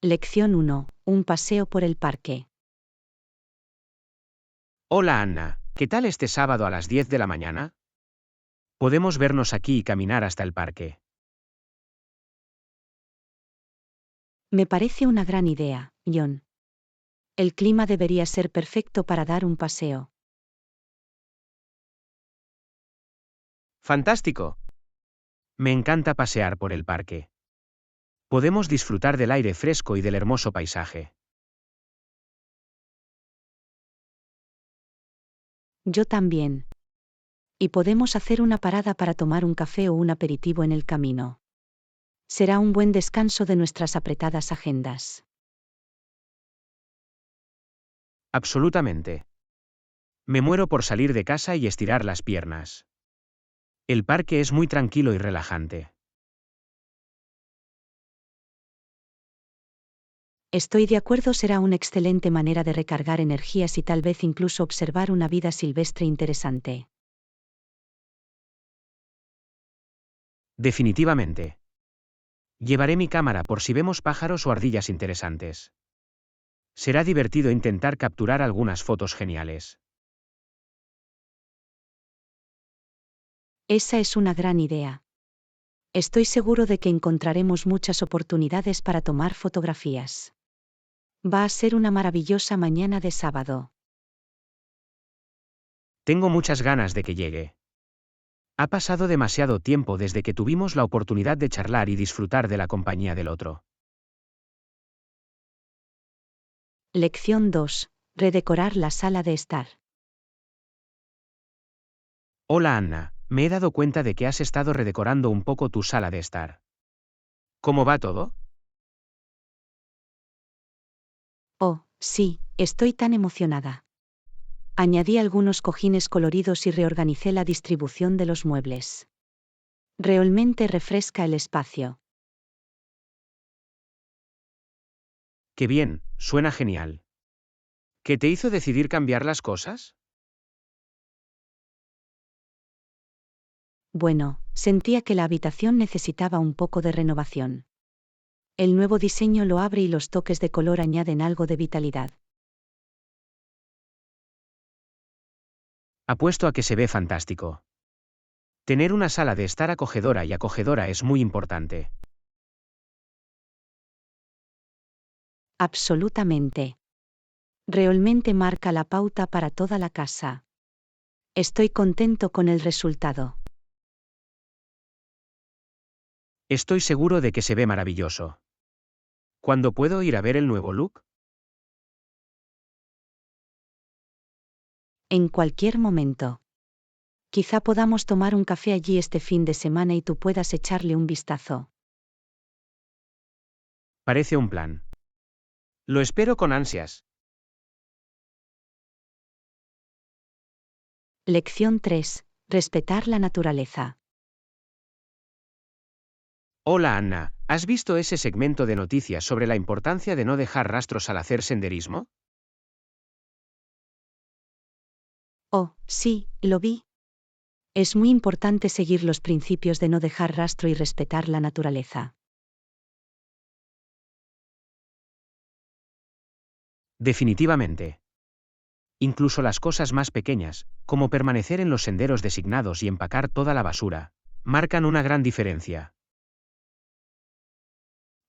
Lección 1. Un paseo por el parque. Hola Anna, ¿qué tal este sábado a las 10 de la mañana? Podemos vernos aquí y caminar hasta el parque. Me parece una gran idea, John. El clima debería ser perfecto para dar un paseo. ¡Fantástico! Me encanta pasear por el parque. Podemos disfrutar del aire fresco y del hermoso paisaje. Yo también. Y podemos hacer una parada para tomar un café o un aperitivo en el camino. Será un buen descanso de nuestras apretadas agendas. Absolutamente. Me muero por salir de casa y estirar las piernas. El parque es muy tranquilo y relajante. Estoy de acuerdo, será una excelente manera de recargar energías y tal vez incluso observar una vida silvestre interesante. Definitivamente. Llevaré mi cámara por si vemos pájaros o ardillas interesantes. Será divertido intentar capturar algunas fotos geniales. Esa es una gran idea. Estoy seguro de que encontraremos muchas oportunidades para tomar fotografías. Va a ser una maravillosa mañana de sábado. Tengo muchas ganas de que llegue. Ha pasado demasiado tiempo desde que tuvimos la oportunidad de charlar y disfrutar de la compañía del otro. Lección 2. Redecorar la sala de estar. Hola Anna, me he dado cuenta de que has estado redecorando un poco tu sala de estar. ¿Cómo va todo? Oh, sí, estoy tan emocionada. Añadí algunos cojines coloridos y reorganicé la distribución de los muebles. Realmente refresca el espacio. Qué bien, suena genial. ¿Qué te hizo decidir cambiar las cosas? Bueno, sentía que la habitación necesitaba un poco de renovación. El nuevo diseño lo abre y los toques de color añaden algo de vitalidad. Apuesto a que se ve fantástico. Tener una sala de estar acogedora y acogedora es muy importante. Absolutamente. Realmente marca la pauta para toda la casa. Estoy contento con el resultado. Estoy seguro de que se ve maravilloso. ¿Cuándo puedo ir a ver el nuevo look? En cualquier momento. Quizá podamos tomar un café allí este fin de semana y tú puedas echarle un vistazo. Parece un plan. Lo espero con ansias. Lección 3. Respetar la naturaleza. Hola Anna, ¿has visto ese segmento de noticias sobre la importancia de no dejar rastros al hacer senderismo? Oh, sí, lo vi. Es muy importante seguir los principios de no dejar rastro y respetar la naturaleza. Definitivamente. Incluso las cosas más pequeñas, como permanecer en los senderos designados y empacar toda la basura, marcan una gran diferencia.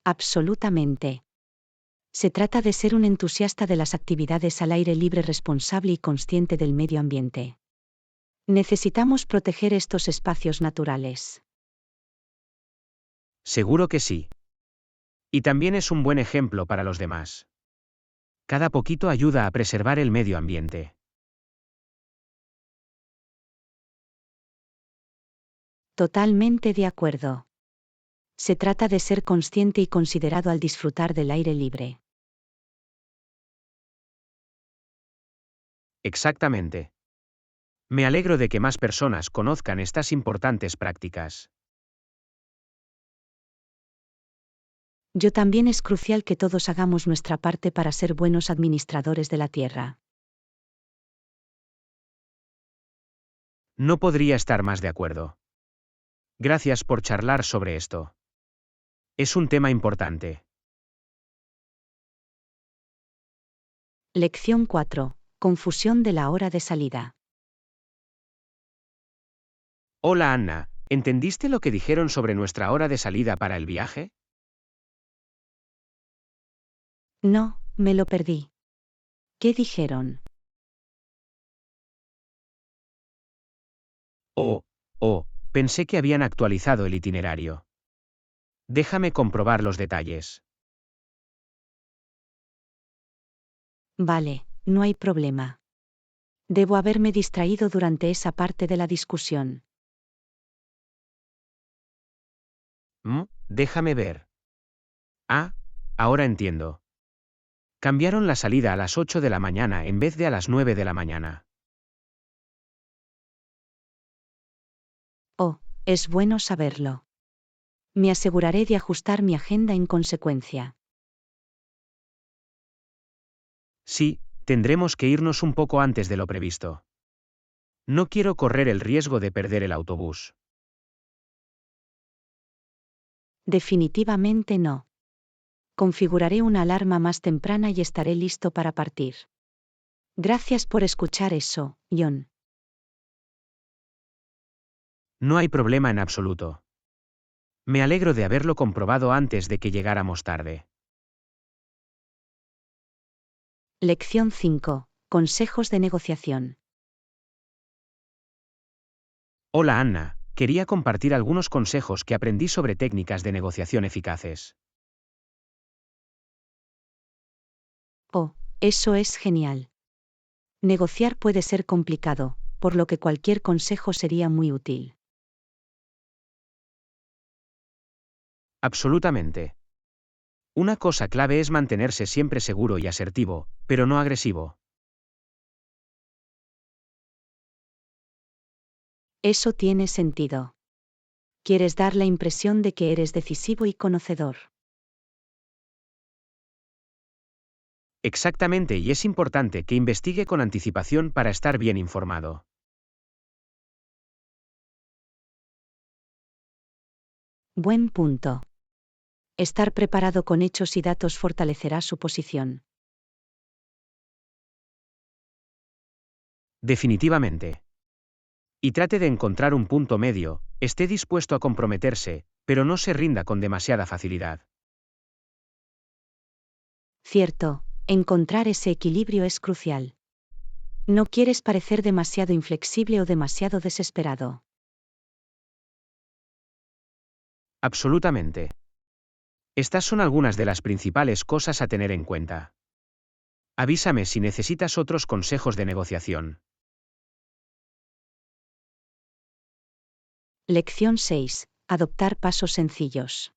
Absolutamente. Se trata de ser un entusiasta de las actividades al aire libre, responsable y consciente del medio ambiente. Necesitamos proteger estos espacios naturales. Seguro que sí. Y también es un buen ejemplo para los demás. Cada poquito ayuda a preservar el medio ambiente. Totalmente de acuerdo. Se trata de ser consciente y considerado al disfrutar del aire libre. Exactamente. Me alegro de que más personas conozcan estas importantes prácticas. Yo también, es crucial que todos hagamos nuestra parte para ser buenos administradores de la tierra. No podría estar más de acuerdo. Gracias por charlar sobre esto. Es un tema importante. Lección 4. Confusión de la hora de salida. Hola Anna, ¿entendiste lo que dijeron sobre nuestra hora de salida para el viaje? No, me lo perdí. ¿Qué dijeron? Pensé que habían actualizado el itinerario. Déjame comprobar los detalles. Vale, no hay problema. Debo haberme distraído durante esa parte de la discusión. Déjame ver. Ah, ahora entiendo. Cambiaron la salida a las 8 de la mañana en vez de a las 9 de la mañana. Oh, es bueno saberlo. Me aseguraré de ajustar mi agenda en consecuencia. Sí, tendremos que irnos un poco antes de lo previsto. No quiero correr el riesgo de perder el autobús. Definitivamente no. Configuraré una alarma más temprana y estaré listo para partir. Gracias por escuchar eso, John. No hay problema en absoluto. Me alegro de haberlo comprobado antes de que llegáramos tarde. Lección 5. Consejos de negociación. Hola Anna, quería compartir algunos consejos que aprendí sobre técnicas de negociación eficaces. Oh, eso es genial. Negociar puede ser complicado, por lo que cualquier consejo sería muy útil. Absolutamente. Una cosa clave es mantenerse siempre seguro y asertivo, pero no agresivo. Eso tiene sentido. Quieres dar la impresión de que eres decisivo y conocedor. Exactamente, y es importante que investigue con anticipación para estar bien informado. Buen punto. Estar preparado con hechos y datos fortalecerá su posición. Definitivamente. Y trate de encontrar un punto medio, esté dispuesto a comprometerse, pero no se rinda con demasiada facilidad. Cierto, encontrar ese equilibrio es crucial. No quieres parecer demasiado inflexible o demasiado desesperado. Absolutamente. Estas son algunas de las principales cosas a tener en cuenta. Avísame si necesitas otros consejos de negociación. Lección 6. Adoptar pasos sencillos.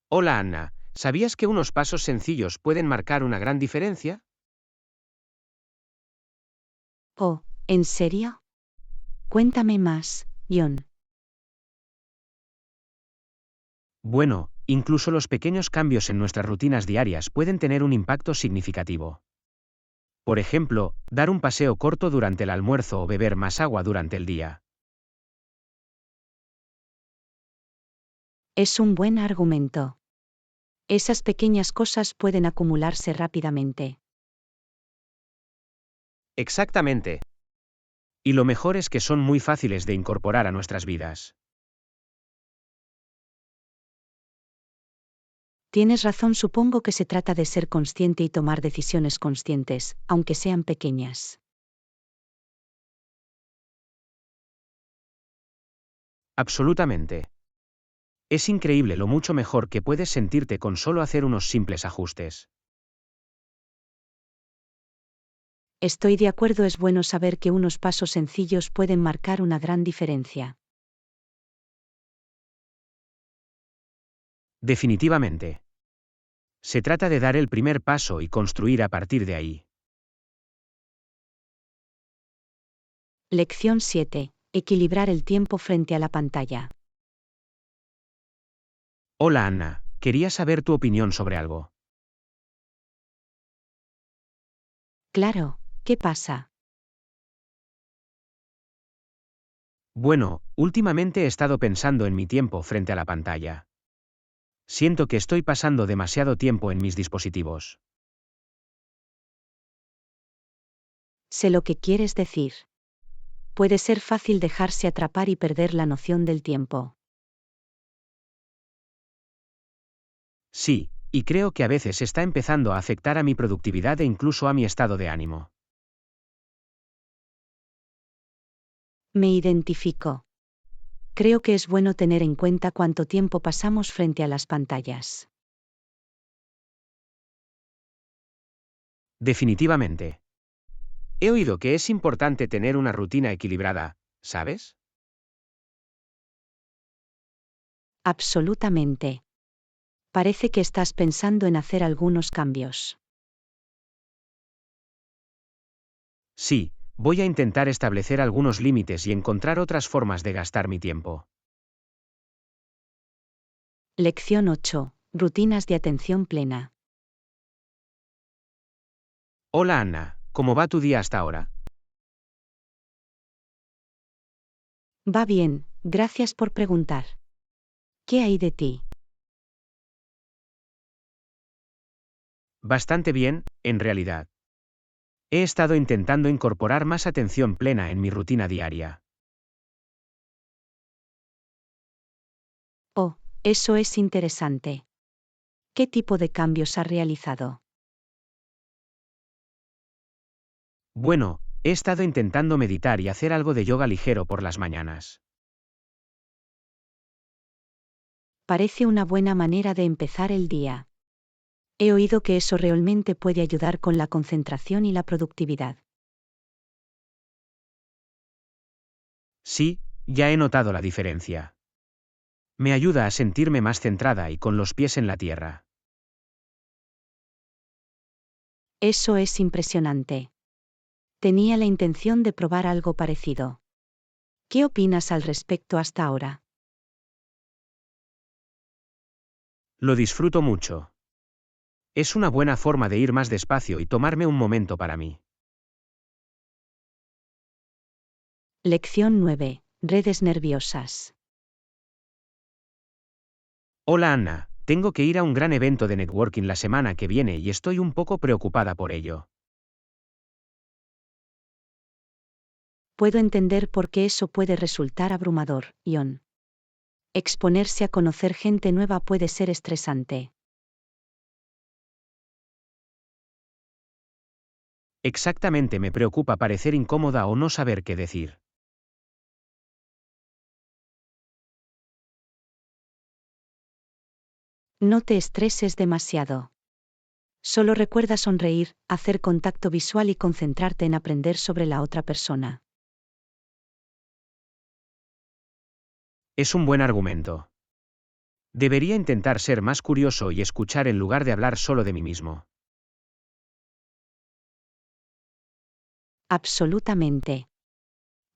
Hola Anna, ¿sabías que unos pasos sencillos pueden marcar una gran diferencia? Oh, ¿en serio? Cuéntame más, John. Bueno, incluso los pequeños cambios en nuestras rutinas diarias pueden tener un impacto significativo. Por ejemplo, dar un paseo corto durante el almuerzo o beber más agua durante el día. Es un buen argumento. Esas pequeñas cosas pueden acumularse rápidamente. Exactamente. Y lo mejor es que son muy fáciles de incorporar a nuestras vidas. Tienes razón, supongo que se trata de ser consciente y tomar decisiones conscientes, aunque sean pequeñas. Absolutamente. Es increíble lo mucho mejor que puedes sentirte con solo hacer unos simples ajustes. Estoy de acuerdo, es bueno saber que unos pasos sencillos pueden marcar una gran diferencia. Definitivamente. Se trata de dar el primer paso y construir a partir de ahí. Lección 7. Equilibrar el tiempo frente a la pantalla. Hola Anna, quería saber tu opinión sobre algo. Claro, ¿qué pasa? Bueno, últimamente he estado pensando en mi tiempo frente a la pantalla. Siento que estoy pasando demasiado tiempo en mis dispositivos. Sé lo que quieres decir. Puede ser fácil dejarse atrapar y perder la noción del tiempo. Sí, y creo que a veces está empezando a afectar a mi productividad e incluso a mi estado de ánimo. Me identifico. Creo que es bueno tener en cuenta cuánto tiempo pasamos frente a las pantallas. Definitivamente. He oído que es importante tener una rutina equilibrada, ¿sabes? Absolutamente. Parece que estás pensando en hacer algunos cambios. Sí, voy a intentar establecer algunos límites y encontrar otras formas de gastar mi tiempo. Lección 8. Rutinas de atención plena. Hola Anna, ¿cómo va tu día hasta ahora? Va bien, gracias por preguntar. ¿Qué hay de ti? Bastante bien, en realidad. He estado intentando incorporar más atención plena en mi rutina diaria. Oh, eso es interesante. ¿Qué tipo de cambios has realizado? Bueno, he estado intentando meditar y hacer algo de yoga ligero por las mañanas. Parece una buena manera de empezar el día. He oído que eso realmente puede ayudar con la concentración y la productividad. Sí, ya he notado la diferencia. Me ayuda a sentirme más centrada y con los pies en la tierra. Eso es impresionante. Tenía la intención de probar algo parecido. ¿Qué opinas al respecto hasta ahora? Lo disfruto mucho. Es una buena forma de ir más despacio y tomarme un momento para mí. Lección 9. Redes nerviosas. Hola Anna, tengo que ir a un gran evento de networking la semana que viene y estoy un poco preocupada por ello. Puedo entender por qué eso puede resultar abrumador, Ion. Exponerse a conocer gente nueva puede ser estresante. Exactamente, me preocupa parecer incómoda o no saber qué decir. No te estreses demasiado. Solo recuerda sonreír, hacer contacto visual y concentrarte en aprender sobre la otra persona. Es un buen argumento. Debería intentar ser más curioso y escuchar en lugar de hablar solo de mí mismo. Absolutamente.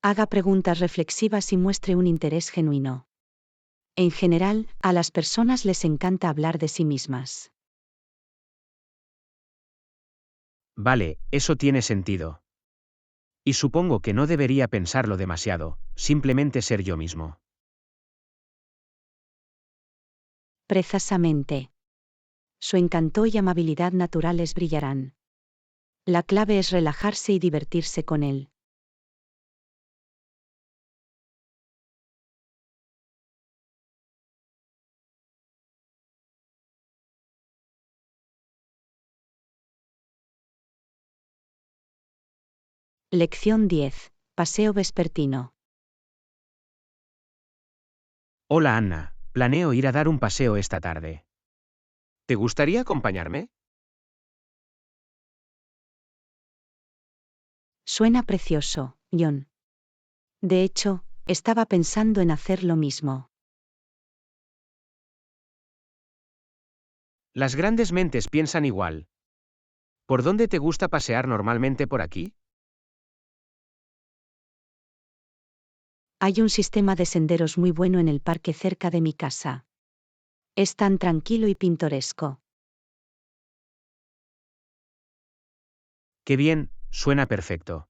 Haga preguntas reflexivas y muestre un interés genuino. En general, a las personas les encanta hablar de sí mismas. Vale, eso tiene sentido. Y supongo que no debería pensarlo demasiado, simplemente ser yo mismo. Precisamente. Su encanto y amabilidad naturales brillarán. La clave es relajarse y divertirse con él. Lección 10. Paseo vespertino. Hola Anna, planeo ir a dar un paseo esta tarde. ¿Te gustaría acompañarme? Suena precioso, John. De hecho, estaba pensando en hacer lo mismo. Las grandes mentes piensan igual. ¿Por dónde te gusta pasear normalmente por aquí? Hay un sistema de senderos muy bueno en el parque cerca de mi casa. Es tan tranquilo y pintoresco. Qué bien, suena perfecto.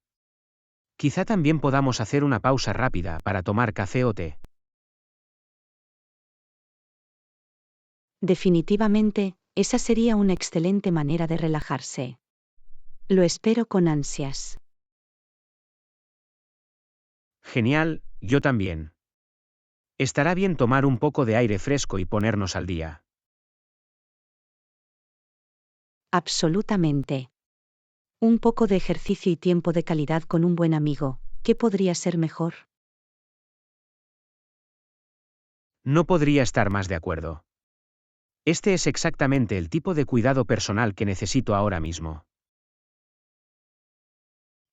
Quizá también podamos hacer una pausa rápida para tomar café o té. Definitivamente, esa sería una excelente manera de relajarse. Lo espero con ansias. Genial, yo también. Estará bien tomar un poco de aire fresco y ponernos al día. Absolutamente. Un poco de ejercicio y tiempo de calidad con un buen amigo, ¿qué podría ser mejor? No podría estar más de acuerdo. Este es exactamente el tipo de cuidado personal que necesito ahora mismo.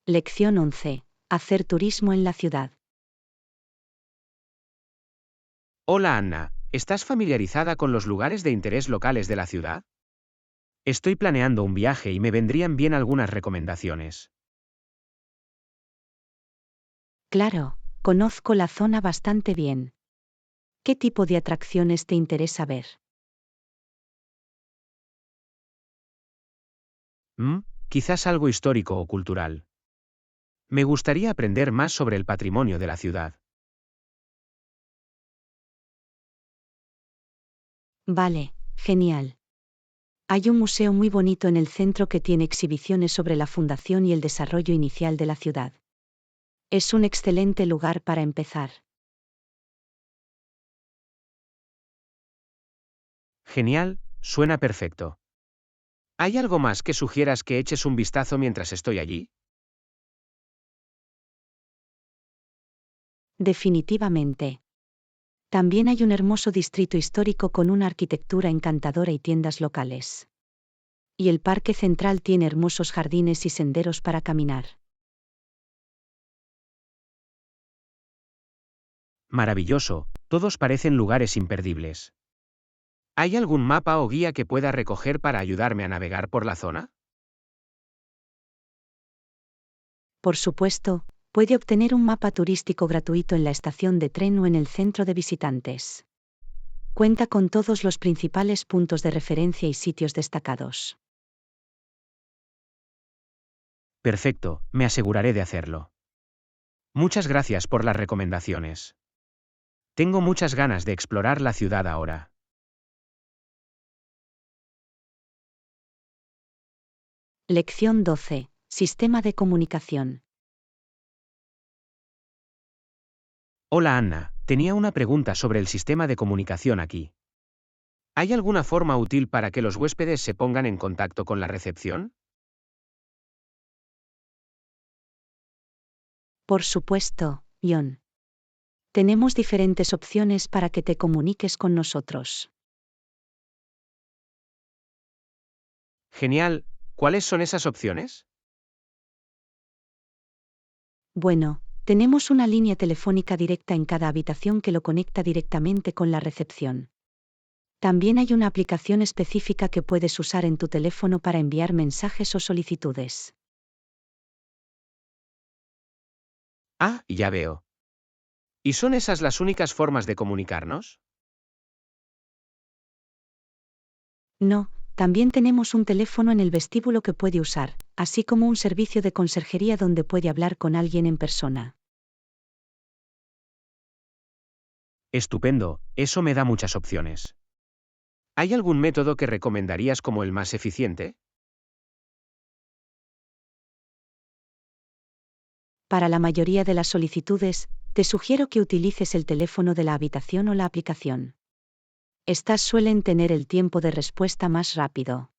Lección 11. Hacer turismo en la ciudad. Hola Anna, ¿estás familiarizada con los lugares de interés locales de la ciudad? Estoy planeando un viaje y me vendrían bien algunas recomendaciones. Claro, conozco la zona bastante bien. ¿Qué tipo de atracciones te interesa ver? Quizás algo histórico o cultural. Me gustaría aprender más sobre el patrimonio de la ciudad. Vale, genial. Hay un museo muy bonito en el centro que tiene exhibiciones sobre la fundación y el desarrollo inicial de la ciudad. Es un excelente lugar para empezar. Genial, suena perfecto. ¿Hay algo más que sugieras que eches un vistazo mientras estoy allí? Definitivamente. También hay un hermoso distrito histórico con una arquitectura encantadora y tiendas locales. Y el parque central tiene hermosos jardines y senderos para caminar. Maravilloso, todos parecen lugares imperdibles. ¿Hay algún mapa o guía que pueda recoger para ayudarme a navegar por la zona? Por supuesto, puede obtener un mapa turístico gratuito en la estación de tren o en el centro de visitantes. Cuenta con todos los principales puntos de referencia y sitios destacados. Perfecto, me aseguraré de hacerlo. Muchas gracias por las recomendaciones. Tengo muchas ganas de explorar la ciudad ahora. Lección 12. Sistema de comunicación. Hola Anna, tenía una pregunta sobre el sistema de comunicación aquí. ¿Hay alguna forma útil para que los huéspedes se pongan en contacto con la recepción? Por supuesto, John. Tenemos diferentes opciones para que te comuniques con nosotros. Genial, ¿cuáles son esas opciones? Bueno, tenemos una línea telefónica directa en cada habitación que lo conecta directamente con la recepción. También hay una aplicación específica que puedes usar en tu teléfono para enviar mensajes o solicitudes. Ah, ya veo. ¿Y son esas las únicas formas de comunicarnos? No, también tenemos un teléfono en el vestíbulo que puede usar, así como un servicio de conserjería donde puede hablar con alguien en persona. Estupendo, eso me da muchas opciones. ¿Hay algún método que recomendarías como el más eficiente? Para la mayoría de las solicitudes, te sugiero que utilices el teléfono de la habitación o la aplicación. Estas suelen tener el tiempo de respuesta más rápido.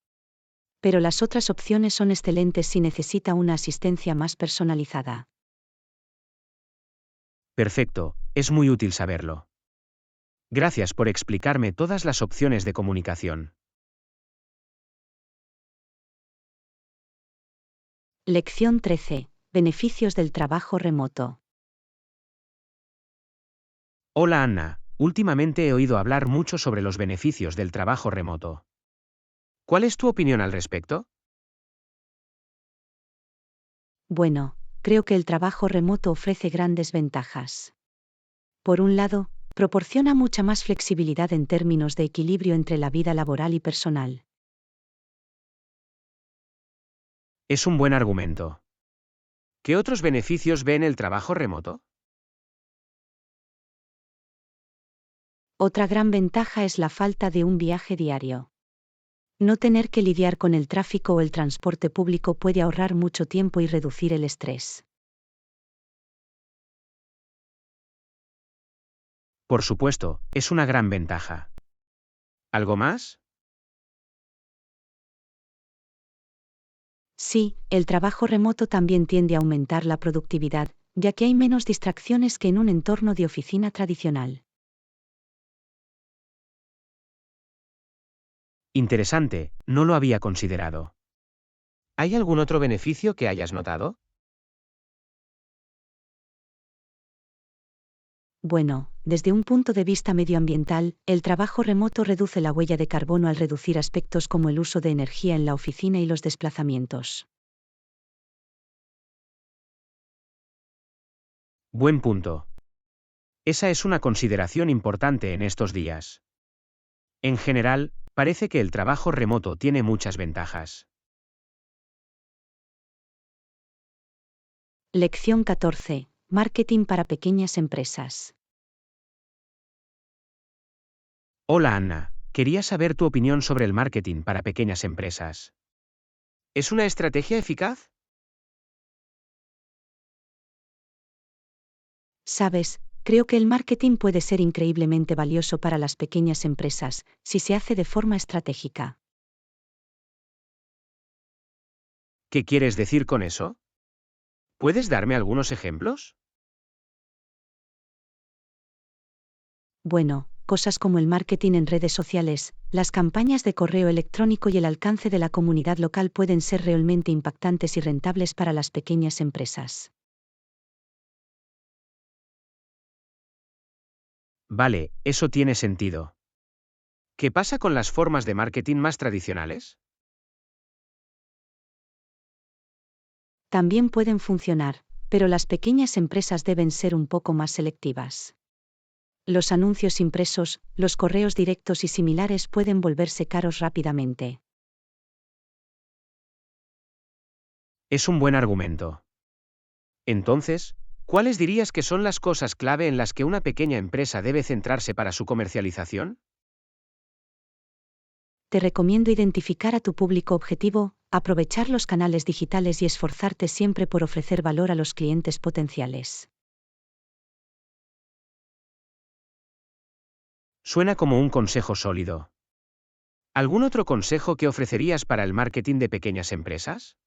Pero las otras opciones son excelentes si necesita una asistencia más personalizada. Perfecto, es muy útil saberlo. Gracias por explicarme todas las opciones de comunicación. Lección 13. Beneficios del trabajo remoto. Hola Anna, últimamente he oído hablar mucho sobre los beneficios del trabajo remoto. ¿Cuál es tu opinión al respecto? Bueno, creo que el trabajo remoto ofrece grandes ventajas. Por un lado, proporciona mucha más flexibilidad en términos de equilibrio entre la vida laboral y personal. Es un buen argumento. ¿Qué otros beneficios ve en el trabajo remoto? Otra gran ventaja es la falta de un viaje diario. No tener que lidiar con el tráfico o el transporte público puede ahorrar mucho tiempo y reducir el estrés. Por supuesto, es una gran ventaja. ¿Algo más? Sí, el trabajo remoto también tiende a aumentar la productividad, ya que hay menos distracciones que en un entorno de oficina tradicional. Interesante, no lo había considerado. ¿Hay algún otro beneficio que hayas notado? Bueno, desde un punto de vista medioambiental, el trabajo remoto reduce la huella de carbono al reducir aspectos como el uso de energía en la oficina y los desplazamientos. Buen punto. Esa es una consideración importante en estos días. En general, parece que el trabajo remoto tiene muchas ventajas. Lección 14. Marketing para pequeñas empresas. Hola Anna, quería saber tu opinión sobre el marketing para pequeñas empresas. ¿Es una estrategia eficaz? Sabes, creo que el marketing puede ser increíblemente valioso para las pequeñas empresas, si se hace de forma estratégica. ¿Qué quieres decir con eso? ¿Puedes darme algunos ejemplos? Bueno, cosas como el marketing en redes sociales, las campañas de correo electrónico y el alcance de la comunidad local pueden ser realmente impactantes y rentables para las pequeñas empresas. Vale, eso tiene sentido. ¿Qué pasa con las formas de marketing más tradicionales? También pueden funcionar, pero las pequeñas empresas deben ser un poco más selectivas. Los anuncios impresos, los correos directos y similares pueden volverse caros rápidamente. Es un buen argumento. Entonces, ¿cuáles dirías que son las cosas clave en las que una pequeña empresa debe centrarse para su comercialización? Te recomiendo identificar a tu público objetivo, aprovechar los canales digitales y esforzarte siempre por ofrecer valor a los clientes potenciales. Suena como un consejo sólido. ¿Algún otro consejo que ofrecerías para el marketing de pequeñas empresas?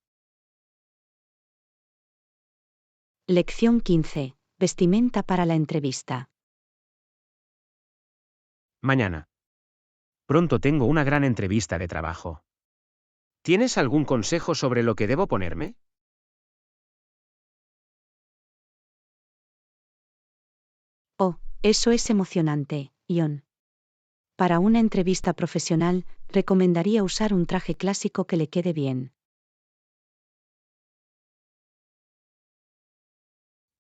Lección 15. Vestimenta para la entrevista. Mañana. Pronto tengo una gran entrevista de trabajo. ¿Tienes algún consejo sobre lo que debo ponerme? Oh, eso es emocionante, Ion. Para una entrevista profesional, recomendaría usar un traje clásico que le quede bien.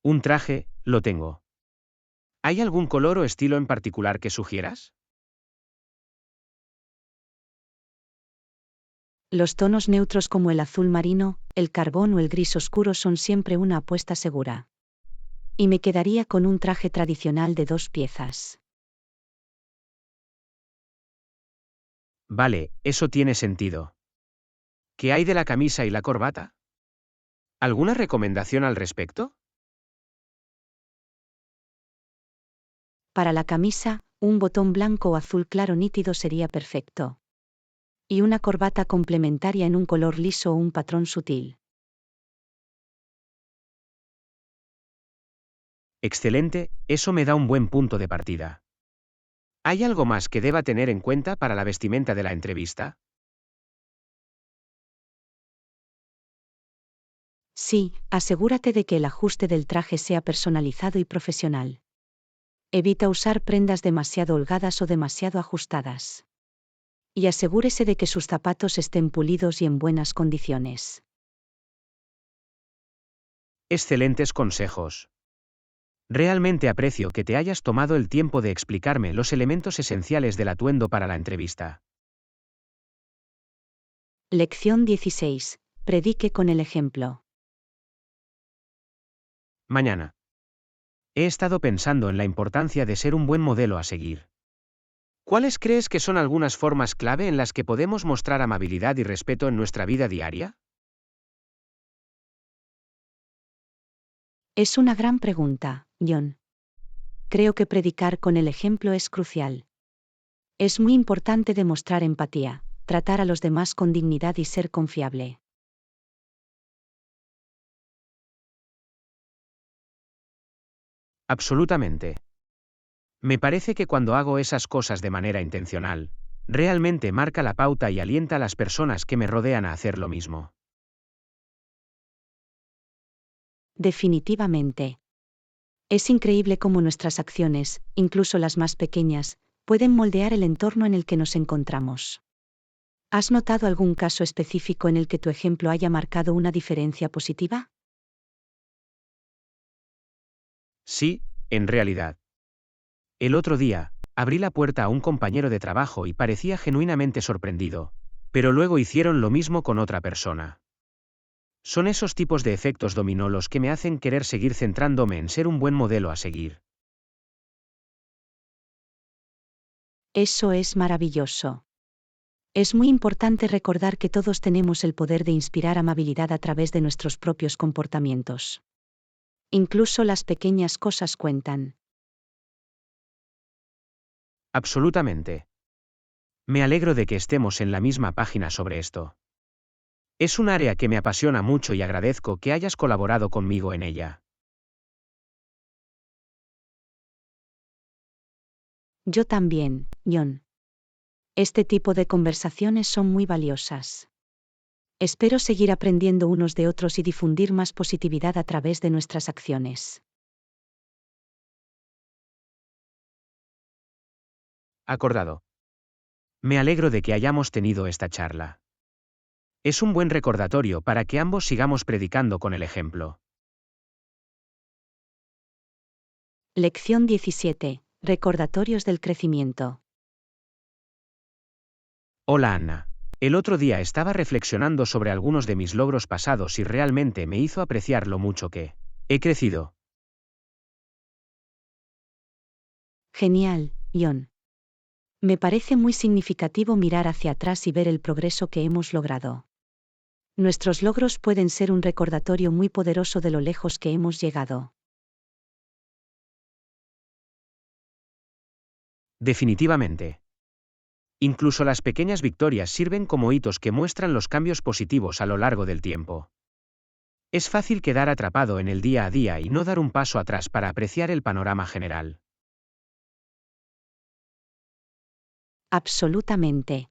Un traje, lo tengo. ¿Hay algún color o estilo en particular que sugieras? Los tonos neutros como el azul marino, el carbón o el gris oscuro son siempre una apuesta segura. Y me quedaría con un traje tradicional de 2 piezas. Vale, eso tiene sentido. ¿Qué hay de la camisa y la corbata? ¿Alguna recomendación al respecto? Para la camisa, un botón blanco o azul claro nítido sería perfecto. Y una corbata complementaria en un color liso o un patrón sutil. Excelente, eso me da un buen punto de partida. ¿Hay algo más que deba tener en cuenta para la vestimenta de la entrevista? Sí, asegúrate de que el ajuste del traje sea personalizado y profesional. Evita usar prendas demasiado holgadas o demasiado ajustadas. Y asegúrese de que sus zapatos estén pulidos y en buenas condiciones. Excelentes consejos. Realmente aprecio que te hayas tomado el tiempo de explicarme los elementos esenciales del atuendo para la entrevista. Lección 16. Predique con el ejemplo. Mañana. He estado pensando en la importancia de ser un buen modelo a seguir. ¿Cuáles crees que son algunas formas clave en las que podemos mostrar amabilidad y respeto en nuestra vida diaria? Es una gran pregunta, John. Creo que predicar con el ejemplo es crucial. Es muy importante demostrar empatía, tratar a los demás con dignidad y ser confiable. Absolutamente. Me parece que cuando hago esas cosas de manera intencional, realmente marca la pauta y alienta a las personas que me rodean a hacer lo mismo. Definitivamente. Es increíble cómo nuestras acciones, incluso las más pequeñas, pueden moldear el entorno en el que nos encontramos. ¿Has notado algún caso específico en el que tu ejemplo haya marcado una diferencia positiva? Sí, en realidad. El otro día, abrí la puerta a un compañero de trabajo y parecía genuinamente sorprendido, pero luego hicieron lo mismo con otra persona. Son esos tipos de efectos dominó los que me hacen querer seguir centrándome en ser un buen modelo a seguir. Eso es maravilloso. Es muy importante recordar que todos tenemos el poder de inspirar amabilidad a través de nuestros propios comportamientos. Incluso las pequeñas cosas cuentan. Absolutamente. Me alegro de que estemos en la misma página sobre esto. Es un área que me apasiona mucho y agradezco que hayas colaborado conmigo en ella. Yo también, John. Este tipo de conversaciones son muy valiosas. Espero seguir aprendiendo unos de otros y difundir más positividad a través de nuestras acciones. Acordado. Me alegro de que hayamos tenido esta charla. Es un buen recordatorio para que ambos sigamos predicando con el ejemplo. Lección 17. Recordatorios del crecimiento. Hola Anna. El otro día estaba reflexionando sobre algunos de mis logros pasados y realmente me hizo apreciar lo mucho que he crecido. Genial, John. Me parece muy significativo mirar hacia atrás y ver el progreso que hemos logrado. Nuestros logros pueden ser un recordatorio muy poderoso de lo lejos que hemos llegado. Definitivamente. Incluso las pequeñas victorias sirven como hitos que muestran los cambios positivos a lo largo del tiempo. Es fácil quedar atrapado en el día a día y no dar un paso atrás para apreciar el panorama general. Absolutamente.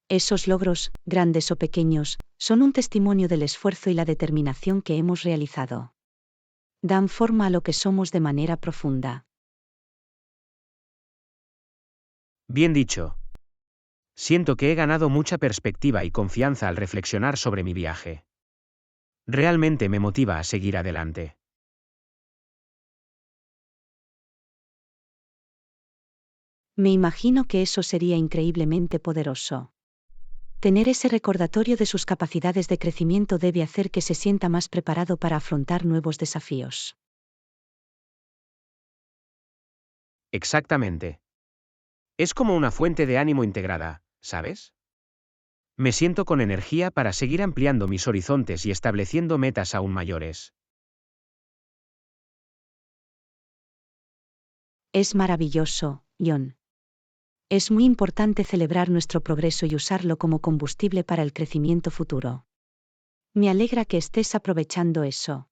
Esos logros, grandes o pequeños, son un testimonio del esfuerzo y la determinación que hemos realizado. Dan forma a lo que somos de manera profunda. Bien dicho. Siento que he ganado mucha perspectiva y confianza al reflexionar sobre mi viaje. Realmente me motiva a seguir adelante. Me imagino que eso sería increíblemente poderoso. Tener ese recordatorio de sus capacidades de crecimiento debe hacer que se sienta más preparado para afrontar nuevos desafíos. Exactamente. Es como una fuente de ánimo integrada, ¿sabes? Me siento con energía para seguir ampliando mis horizontes y estableciendo metas aún mayores. Es maravilloso, John. Es muy importante celebrar nuestro progreso y usarlo como combustible para el crecimiento futuro. Me alegra que estés aprovechando eso.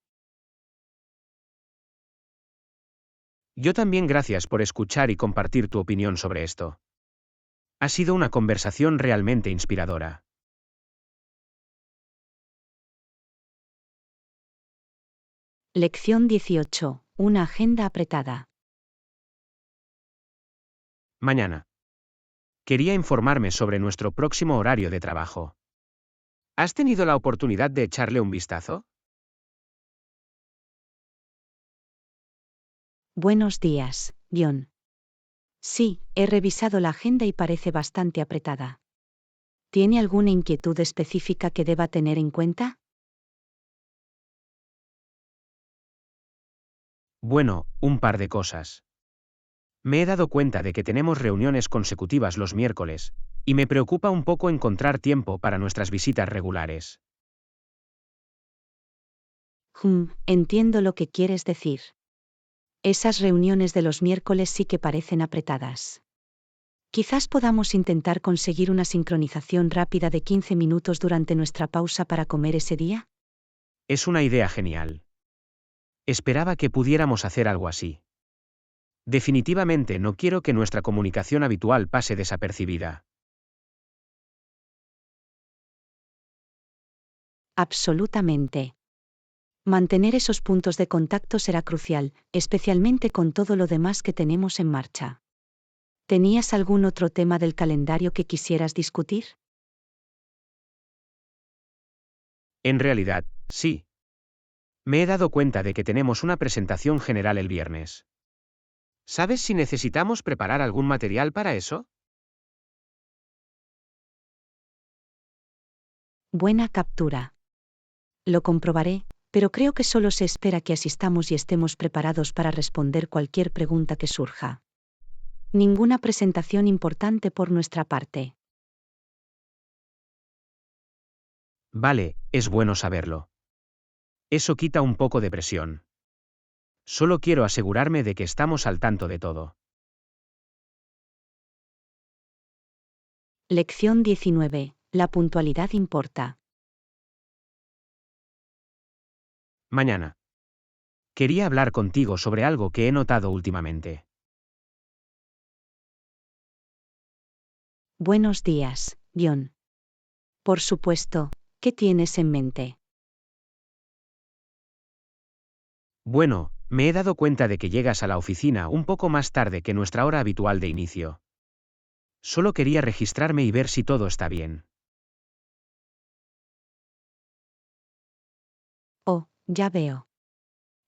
Yo también gracias por escuchar y compartir tu opinión sobre esto. Ha sido una conversación realmente inspiradora. Lección 18. Una agenda apretada. Mañana. Quería informarme sobre nuestro próximo horario de trabajo. ¿Has tenido la oportunidad de echarle un vistazo? Buenos días, John. Sí, he revisado la agenda y parece bastante apretada. ¿Tiene alguna inquietud específica que deba tener en cuenta? Bueno, un par de cosas. Me he dado cuenta de que tenemos reuniones consecutivas los miércoles, y me preocupa un poco encontrar tiempo para nuestras visitas regulares. Entiendo lo que quieres decir. Esas reuniones de los miércoles sí que parecen apretadas. Quizás podamos intentar conseguir una sincronización rápida de 15 minutos durante nuestra pausa para comer ese día. Es una idea genial. Esperaba que pudiéramos hacer algo así. Definitivamente no quiero que nuestra comunicación habitual pase desapercibida. Absolutamente. Mantener esos puntos de contacto será crucial, especialmente con todo lo demás que tenemos en marcha. ¿Tenías algún otro tema del calendario que quisieras discutir? En realidad, sí. Me he dado cuenta de que tenemos una presentación general el viernes. ¿Sabes si necesitamos preparar algún material para eso? Buena captura. Lo comprobaré, pero creo que solo se espera que asistamos y estemos preparados para responder cualquier pregunta que surja. Ninguna presentación importante por nuestra parte. Vale, es bueno saberlo. Eso quita un poco de presión. Solo quiero asegurarme de que estamos al tanto de todo. Lección 19. La puntualidad importa. Mañana. Quería hablar contigo sobre algo que he notado últimamente. Buenos días, John. Por supuesto, ¿qué tienes en mente? Bueno, me he dado cuenta de que llegas a la oficina un poco más tarde que nuestra hora habitual de inicio. Solo quería registrarme y ver si todo está bien. Oh, ya veo.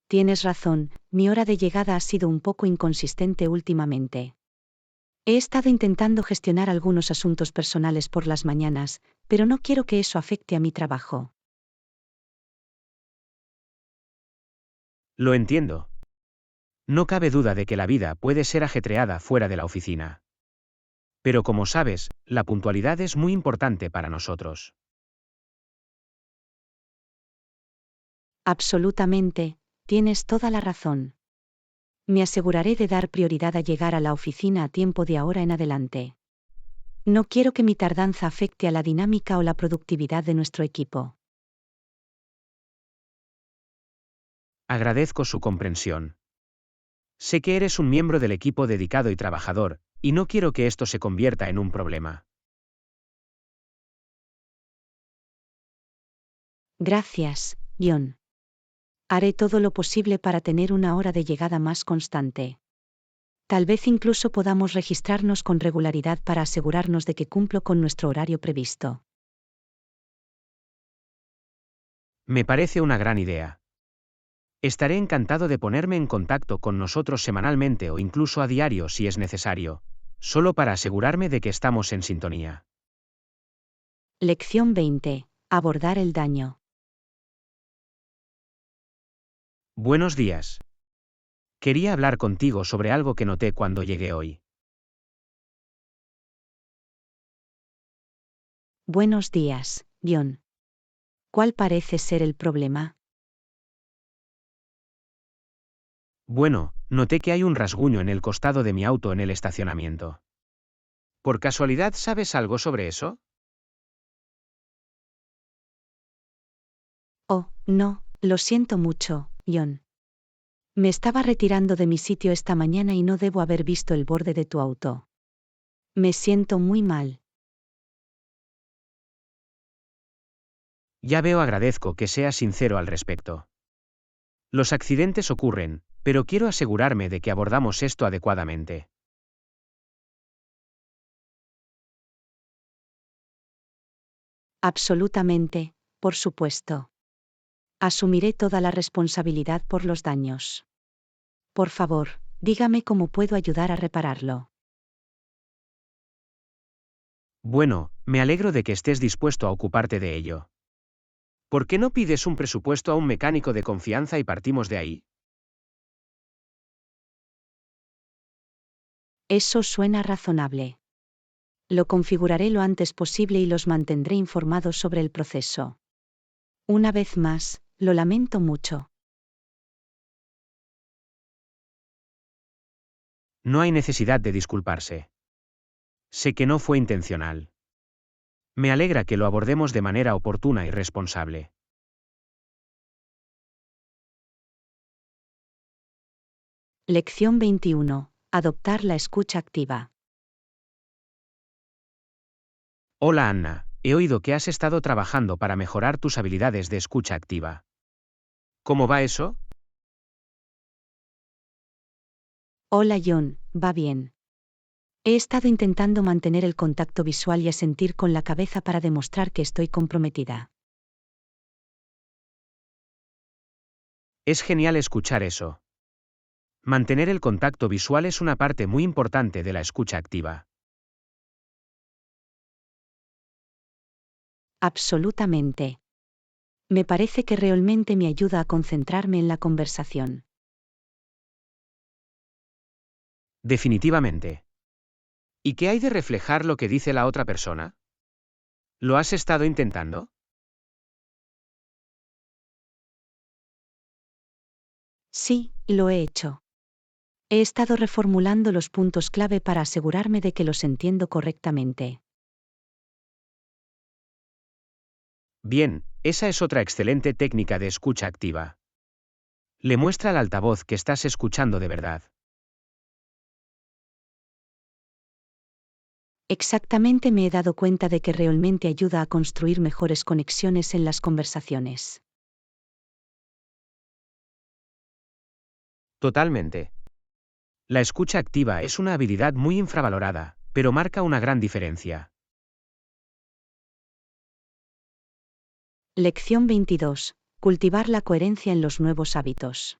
Tienes razón, mi hora de llegada ha sido un poco inconsistente últimamente. He estado intentando gestionar algunos asuntos personales por las mañanas, pero no quiero que eso afecte a mi trabajo. Lo entiendo. No cabe duda de que la vida puede ser ajetreada fuera de la oficina. Pero como sabes, la puntualidad es muy importante para nosotros. Absolutamente, tienes toda la razón. Me aseguraré de dar prioridad a llegar a la oficina a tiempo de ahora en adelante. No quiero que mi tardanza afecte a la dinámica o la productividad de nuestro equipo. Agradezco su comprensión. Sé que eres un miembro del equipo dedicado y trabajador, y no quiero que esto se convierta en un problema. Gracias, John. Haré todo lo posible para tener una hora de llegada más constante. Tal vez incluso podamos registrarnos con regularidad para asegurarnos de que cumplo con nuestro horario previsto. Me parece una gran idea. Estaré encantado de ponerme en contacto con nosotros semanalmente o incluso a diario si es necesario, solo para asegurarme de que estamos en sintonía. Lección 20. Abordar el daño. Buenos días. Quería hablar contigo sobre algo que noté cuando llegué hoy. Buenos días, John. ¿Cuál parece ser el problema? Bueno, noté que hay un rasguño en el costado de mi auto en el estacionamiento. ¿Por casualidad sabes algo sobre eso? Oh, no, lo siento mucho, John. Me estaba retirando de mi sitio esta mañana y no debo haber visto el borde de tu auto. Me siento muy mal. Ya veo, agradezco que seas sincero al respecto. Los accidentes ocurren, pero quiero asegurarme de que abordamos esto adecuadamente. Absolutamente, por supuesto. Asumiré toda la responsabilidad por los daños. Por favor, dígame cómo puedo ayudar a repararlo. Bueno, me alegro de que estés dispuesto a ocuparte de ello. ¿Por qué no pides un presupuesto a un mecánico de confianza y partimos de ahí? Eso suena razonable. Lo configuraré lo antes posible y los mantendré informados sobre el proceso. Una vez más, lo lamento mucho. No hay necesidad de disculparse. Sé que no fue intencional. Me alegra que lo abordemos de manera oportuna y responsable. Lección 21. Adoptar la escucha activa. Hola Anna, he oído que has estado trabajando para mejorar tus habilidades de escucha activa. ¿Cómo va eso? Hola John, va bien. He estado intentando mantener el contacto visual y asentir con la cabeza para demostrar que estoy comprometida. Es genial escuchar eso. Mantener el contacto visual es una parte muy importante de la escucha activa. Absolutamente. Me parece que realmente me ayuda a concentrarme en la conversación. Definitivamente. ¿Y qué hay de reflejar lo que dice la otra persona? ¿Lo has estado intentando? Sí, lo he hecho. He estado reformulando los puntos clave para asegurarme de que los entiendo correctamente. Bien, esa es otra excelente técnica de escucha activa. Le muestra al altavoz que estás escuchando de verdad. Exactamente, me he dado cuenta de que realmente ayuda a construir mejores conexiones en las conversaciones. Totalmente. La escucha activa es una habilidad muy infravalorada, pero marca una gran diferencia. Lección 22. Cultivar la coherencia en los nuevos hábitos.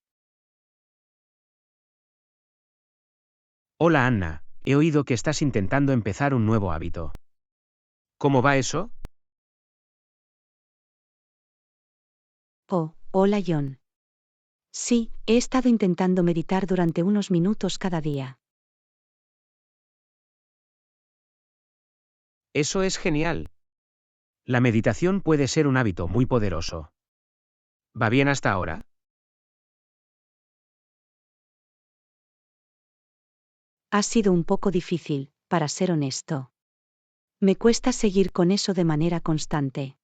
Hola Anna, he oído que estás intentando empezar un nuevo hábito. ¿Cómo va eso? Oh, hola John. Sí, he estado intentando meditar durante unos minutos cada día. Eso es genial. La meditación puede ser un hábito muy poderoso. ¿Va bien hasta ahora? Ha sido un poco difícil, para ser honesto. Me cuesta seguir con eso de manera constante.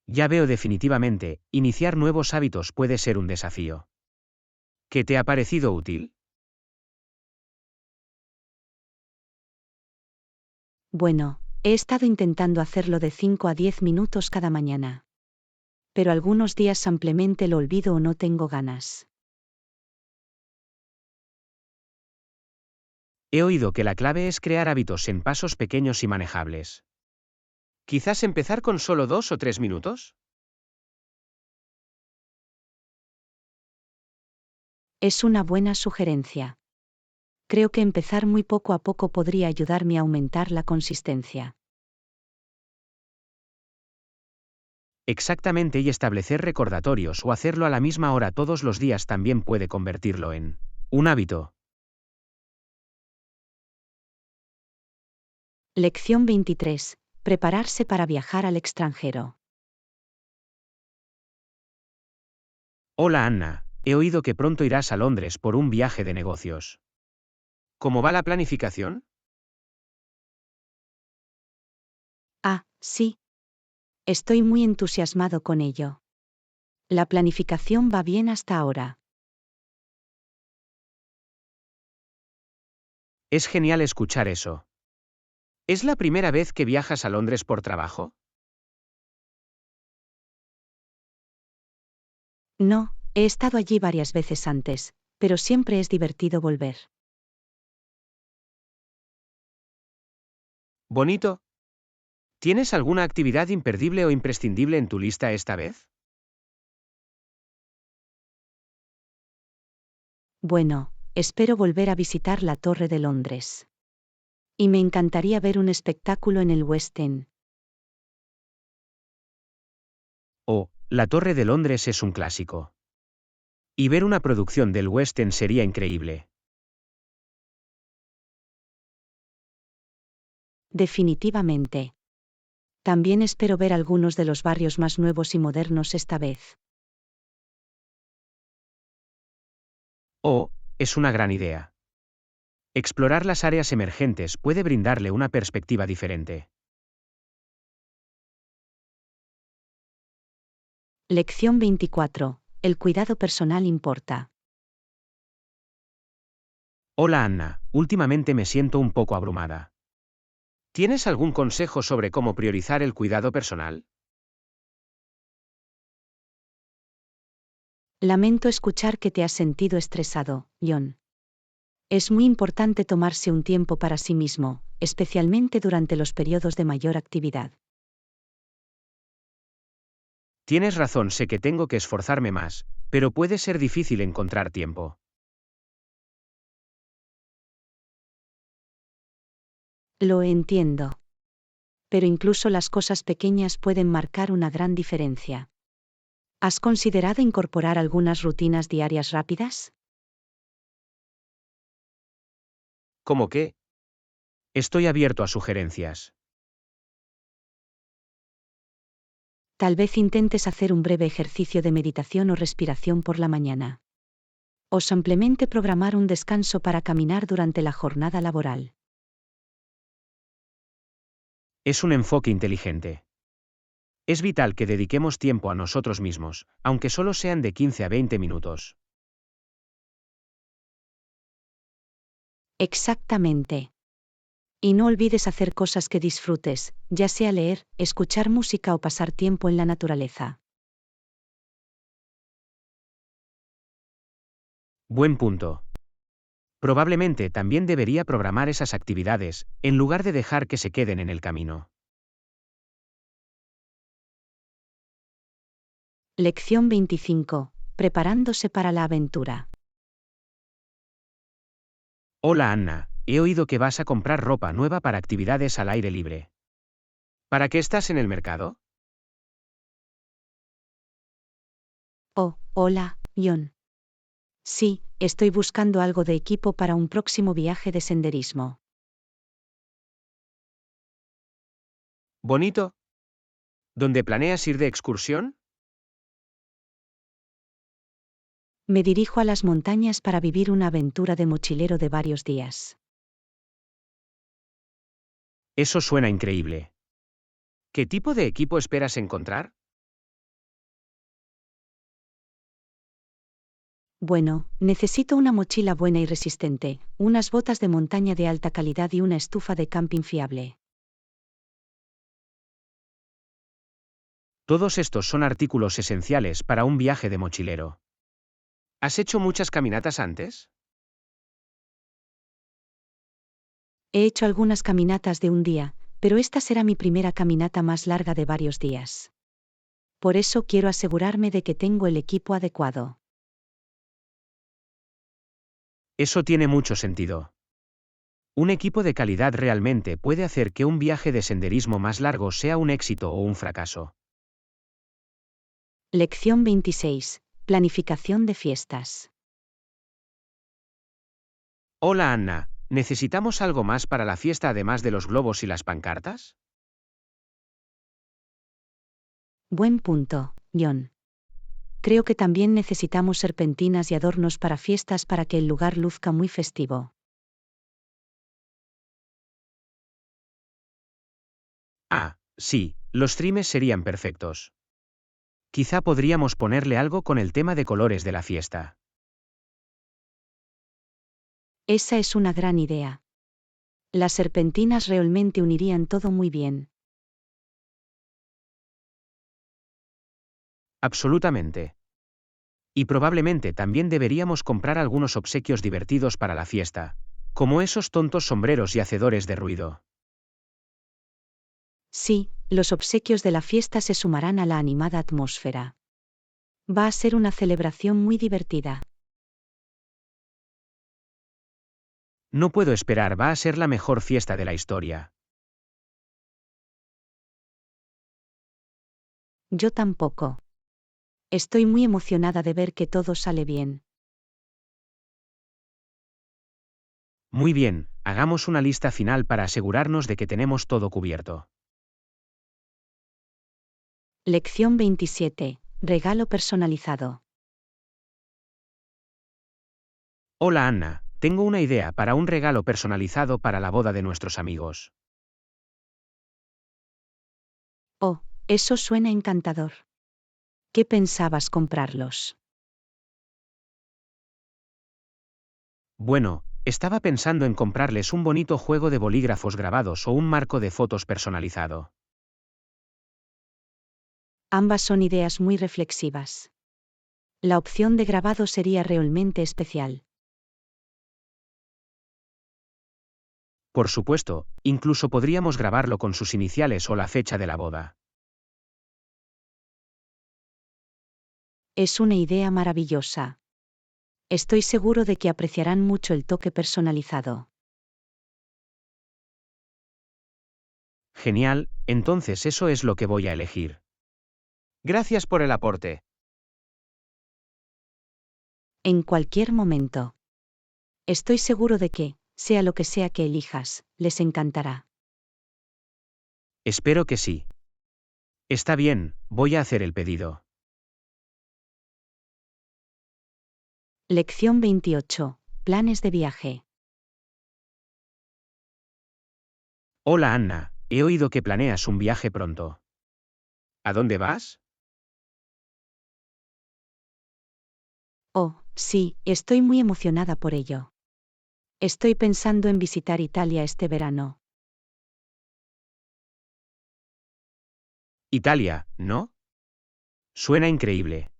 Ya veo definitivamente, iniciar nuevos hábitos puede ser un desafío. ¿Qué te ha parecido útil? Bueno, he estado intentando hacerlo de 5 a 10 minutos cada mañana. Pero algunos días simplemente lo olvido o no tengo ganas. He oído que la clave es crear hábitos en pasos pequeños y manejables. ¿Quizás empezar con solo 2 o 3 minutos? Es una buena sugerencia. Creo que empezar muy poco a poco podría ayudarme a aumentar la consistencia. Exactamente, y establecer recordatorios o hacerlo a la misma hora todos los días también puede convertirlo en un hábito. Lección 23. Prepararse para viajar al extranjero. Hola Anna, he oído que pronto irás a Londres por un viaje de negocios. ¿Cómo va la planificación? Ah, sí. Estoy muy entusiasmado con ello. La planificación va bien hasta ahora. Es genial escuchar eso. ¿Es la primera vez que viajas a Londres por trabajo? No, he estado allí varias veces antes, pero siempre es divertido volver. Bonito. ¿Tienes alguna actividad imperdible o imprescindible en tu lista esta vez? Bueno, espero volver a visitar la Torre de Londres. Y me encantaría ver un espectáculo en el West End. Oh, la Torre de Londres es un clásico. Y ver una producción del West End sería increíble. Definitivamente. También espero ver algunos de los barrios más nuevos y modernos esta vez. Oh, es una gran idea. Explorar las áreas emergentes puede brindarle una perspectiva diferente. Lección 24. El cuidado personal importa. Hola Anna, últimamente me siento un poco abrumada. ¿Tienes algún consejo sobre cómo priorizar el cuidado personal? Lamento escuchar que te has sentido estresado, John. Es muy importante tomarse un tiempo para sí mismo, especialmente durante los periodos de mayor actividad. Tienes razón, sé que tengo que esforzarme más, pero puede ser difícil encontrar tiempo. Lo entiendo. Pero incluso las cosas pequeñas pueden marcar una gran diferencia. ¿Has considerado incorporar algunas rutinas diarias rápidas? ¿Cómo qué? Estoy abierto a sugerencias. Tal vez intentes hacer un breve ejercicio de meditación o respiración por la mañana. O simplemente programar un descanso para caminar durante la jornada laboral. Es un enfoque inteligente. Es vital que dediquemos tiempo a nosotros mismos, aunque solo sean de 15 a 20 minutos. Exactamente. Y no olvides hacer cosas que disfrutes, ya sea leer, escuchar música o pasar tiempo en la naturaleza. Buen punto. Probablemente también debería programar esas actividades, en lugar de dejar que se queden en el camino. Lección 25. Preparándose para la aventura. Hola Anna, he oído que vas a comprar ropa nueva para actividades al aire libre. ¿Para qué estás en el mercado? Oh, hola, John. Sí, estoy buscando algo de equipo para un próximo viaje de senderismo. ¿Bonito? ¿Dónde planeas ir de excursión? Me dirijo a las montañas para vivir una aventura de mochilero de varios días. Eso suena increíble. ¿Qué tipo de equipo esperas encontrar? Bueno, necesito una mochila buena y resistente, unas botas de montaña de alta calidad y una estufa de camping fiable. Todos estos son artículos esenciales para un viaje de mochilero. ¿Has hecho muchas caminatas antes? He hecho algunas caminatas de un día, pero esta será mi primera caminata más larga de varios días. Por eso quiero asegurarme de que tengo el equipo adecuado. Eso tiene mucho sentido. Un equipo de calidad realmente puede hacer que un viaje de senderismo más largo sea un éxito o un fracaso. Lección 26. Planificación de fiestas. Hola Anna, ¿necesitamos algo más para la fiesta además de los globos y las pancartas? Buen punto, John. Creo que también necesitamos serpentinas y adornos para fiestas para que el lugar luzca muy festivo. Ah, sí, los trimes serían perfectos. Quizá podríamos ponerle algo con el tema de colores de la fiesta. Esa es una gran idea. Las serpentinas realmente unirían todo muy bien. Absolutamente. Y probablemente también deberíamos comprar algunos obsequios divertidos para la fiesta, como esos tontos sombreros y hacedores de ruido. Sí, los obsequios de la fiesta se sumarán a la animada atmósfera. Va a ser una celebración muy divertida. No puedo esperar, va a ser la mejor fiesta de la historia. Yo tampoco. Estoy muy emocionada de ver que todo sale bien. Muy bien, hagamos una lista final para asegurarnos de que tenemos todo cubierto. Lección 27. Regalo personalizado. Hola Anna, tengo una idea para un regalo personalizado para la boda de nuestros amigos. Oh, eso suena encantador. ¿Qué pensabas comprarlos? Bueno, estaba pensando en comprarles un bonito juego de bolígrafos grabados o un marco de fotos personalizado. Ambas son ideas muy reflexivas. La opción de grabado sería realmente especial. Por supuesto, incluso podríamos grabarlo con sus iniciales o la fecha de la boda. Es una idea maravillosa. Estoy seguro de que apreciarán mucho el toque personalizado. Genial, entonces eso es lo que voy a elegir. Gracias por el aporte. En cualquier momento. Estoy seguro de que, sea lo que sea que elijas, les encantará. Espero que sí. Está bien, voy a hacer el pedido. Lección 28. Planes de viaje. Hola Anna, he oído que planeas un viaje pronto. ¿A dónde vas? Oh, sí, estoy muy emocionada por ello. Estoy pensando en visitar Italia este verano. Italia, ¿no? Suena increíble.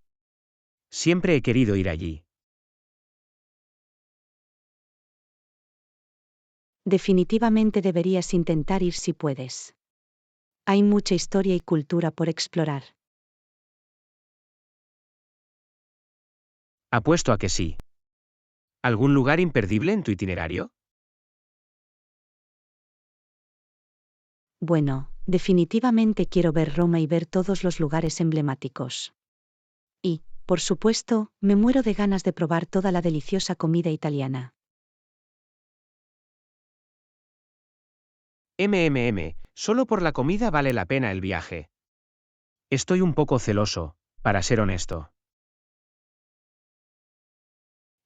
Siempre he querido ir allí. Definitivamente deberías intentar ir si puedes. Hay mucha historia y cultura por explorar. Apuesto a que sí. ¿Algún lugar imperdible en tu itinerario? Bueno, definitivamente quiero ver Roma y ver todos los lugares emblemáticos. Y, por supuesto, me muero de ganas de probar toda la deliciosa comida italiana. Solo por la comida vale la pena el viaje. Estoy un poco celoso, para ser honesto.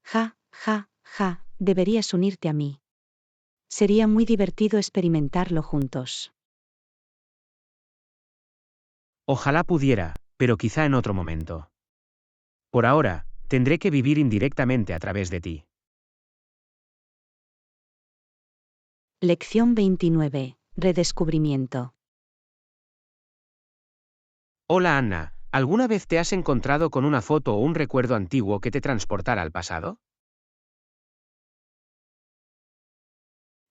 Ja, ja, ja, deberías unirte a mí. Sería muy divertido experimentarlo juntos. Ojalá pudiera, pero quizá en otro momento. Por ahora, tendré que vivir indirectamente a través de ti. Lección 29. Redescubrimiento. Hola Anna, ¿alguna vez te has encontrado con una foto o un recuerdo antiguo que te transportara al pasado?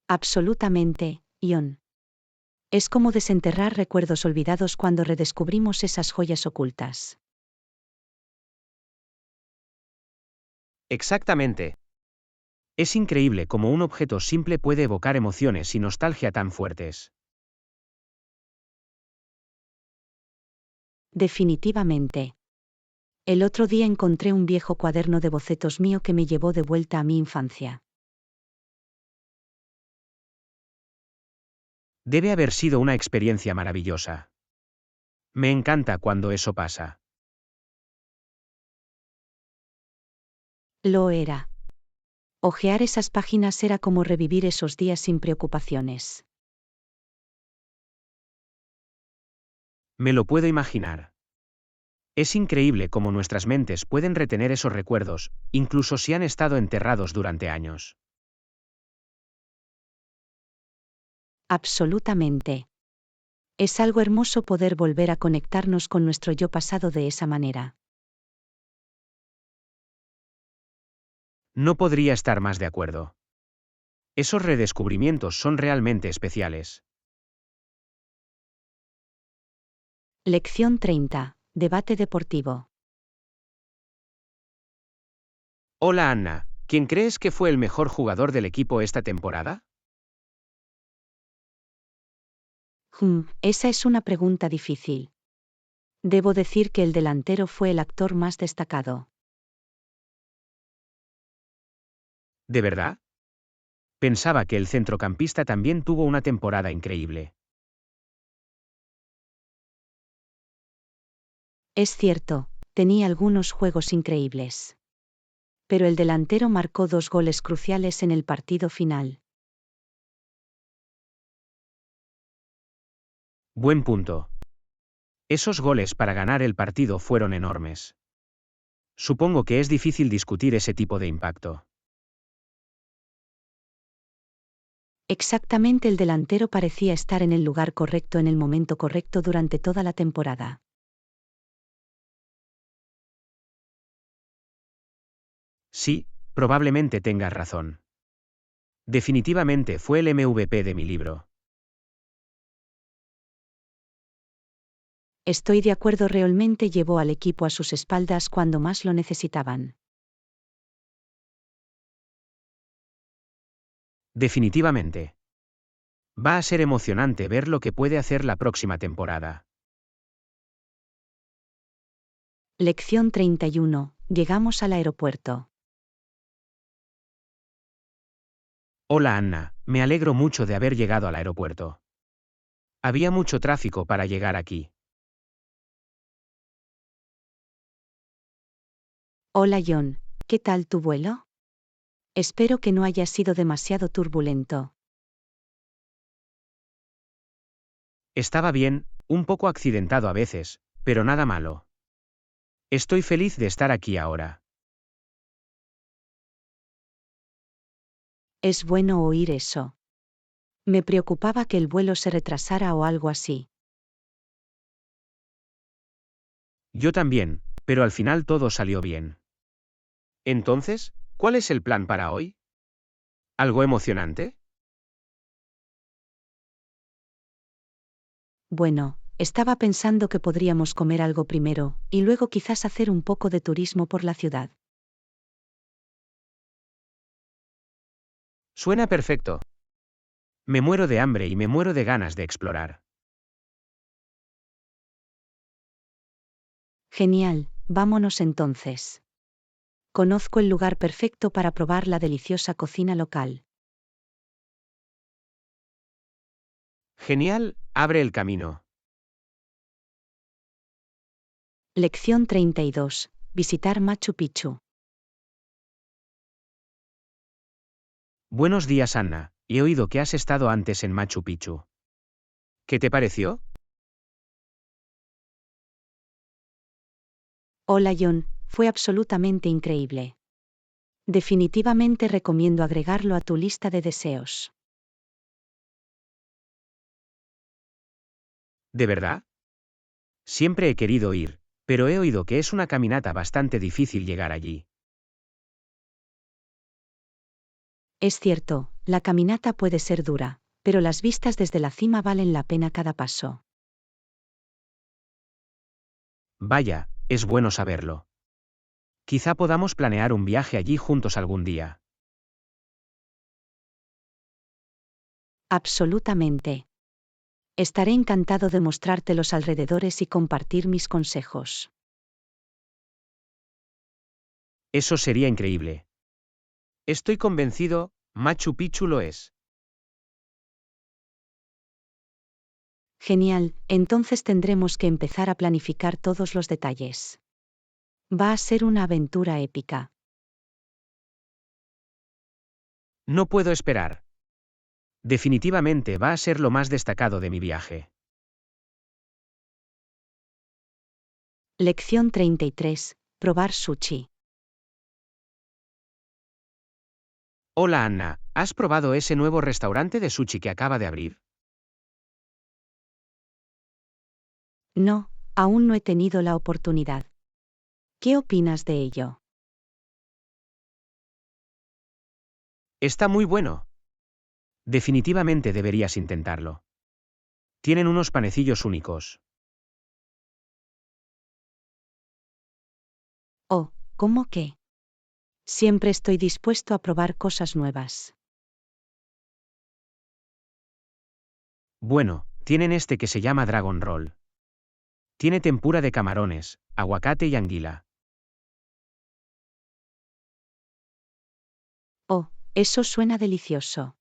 Absolutamente, Ion. Es como desenterrar recuerdos olvidados cuando redescubrimos esas joyas ocultas. Exactamente. Es increíble cómo un objeto simple puede evocar emociones y nostalgia tan fuertes. Definitivamente. El otro día encontré un viejo cuaderno de bocetos mío que me llevó de vuelta a mi infancia. Debe haber sido una experiencia maravillosa. Me encanta cuando eso pasa. Lo era. Hojear esas páginas era como revivir esos días sin preocupaciones. Me lo puedo imaginar. Es increíble cómo nuestras mentes pueden retener esos recuerdos, incluso si han estado enterrados durante años. Absolutamente. Es algo hermoso poder volver a conectarnos con nuestro yo pasado de esa manera. No podría estar más de acuerdo. Esos redescubrimientos son realmente especiales. Lección 30. Debate deportivo. Hola Anna, ¿quién crees que fue el mejor jugador del equipo esta temporada? Esa es una pregunta difícil. Debo decir que el delantero fue el actor más destacado. ¿De verdad? Pensaba que el centrocampista también tuvo una temporada increíble. Es cierto, tenía algunos juegos increíbles. Pero el delantero marcó 2 goles cruciales en el partido final. Buen punto. Esos goles para ganar el partido fueron enormes. Supongo que es difícil discutir ese tipo de impacto. Exactamente, el delantero parecía estar en el lugar correcto en el momento correcto durante toda la temporada. Sí, probablemente tengas razón. Definitivamente fue el MVP de mi libro. Estoy de acuerdo, realmente llevó al equipo a sus espaldas cuando más lo necesitaban. Definitivamente. Va a ser emocionante ver lo que puede hacer la próxima temporada. Lección 31. Llegamos al aeropuerto. Hola Anna, me alegro mucho de haber llegado al aeropuerto. Había mucho tráfico para llegar aquí. Hola John, ¿qué tal tu vuelo? Espero que no haya sido demasiado turbulento. Estaba bien, un poco accidentado a veces, pero nada malo. Estoy feliz de estar aquí ahora. Es bueno oír eso. Me preocupaba que el vuelo se retrasara o algo así. Yo también, pero al final todo salió bien. Entonces, ¿cuál es el plan para hoy? ¿Algo emocionante? Bueno, estaba pensando que podríamos comer algo primero, y luego quizás hacer un poco de turismo por la ciudad. Suena perfecto. Me muero de hambre y me muero de ganas de explorar. Genial, vámonos entonces. Conozco el lugar perfecto para probar la deliciosa cocina local. Genial, abre el camino. Lección 32. Visitar Machu Picchu. Buenos días Anna, he oído que has estado antes en Machu Picchu. ¿Qué te pareció? Hola John, fue absolutamente increíble. Definitivamente recomiendo agregarlo a tu lista de deseos. ¿De verdad? Siempre he querido ir, pero he oído que es una caminata bastante difícil llegar allí. Es cierto, la caminata puede ser dura, pero las vistas desde la cima valen la pena cada paso. Vaya, es bueno saberlo. Quizá podamos planear un viaje allí juntos algún día. Absolutamente. Estaré encantado de mostrarte los alrededores y compartir mis consejos. Eso sería increíble. Estoy convencido, Machu Picchu lo es. Genial, entonces tendremos que empezar a planificar todos los detalles. Va a ser una aventura épica. No puedo esperar. Definitivamente va a ser lo más destacado de mi viaje. Lección 33. Probar sushi. Hola Anna, ¿has probado ese nuevo restaurante de sushi que acaba de abrir? No, aún no he tenido la oportunidad. ¿Qué opinas de ello? Está muy bueno. Definitivamente deberías intentarlo. Tienen unos panecillos únicos. Oh, ¿cómo qué? Siempre estoy dispuesto a probar cosas nuevas. Bueno, tienen este que se llama Dragon Roll. Tiene tempura de camarones, aguacate y anguila. Oh, eso suena delicioso.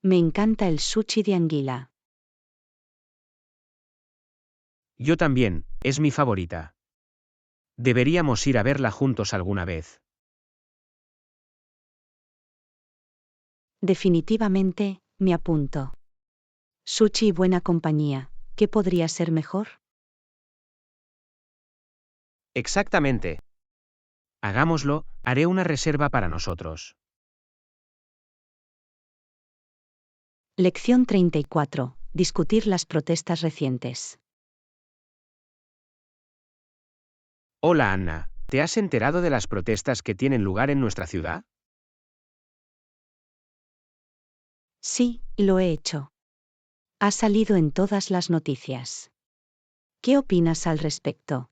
Me encanta el sushi de anguila. Yo también, es mi favorita. Deberíamos ir a verla juntos alguna vez. Definitivamente, me apunto. Sushi y buena compañía, ¿qué podría ser mejor? Exactamente. Hagámoslo, haré una reserva para nosotros. Lección 34. Discutir las protestas recientes. Hola Anna, ¿te has enterado de las protestas que tienen lugar en nuestra ciudad? Sí, lo he hecho. Ha salido en todas las noticias. ¿Qué opinas al respecto?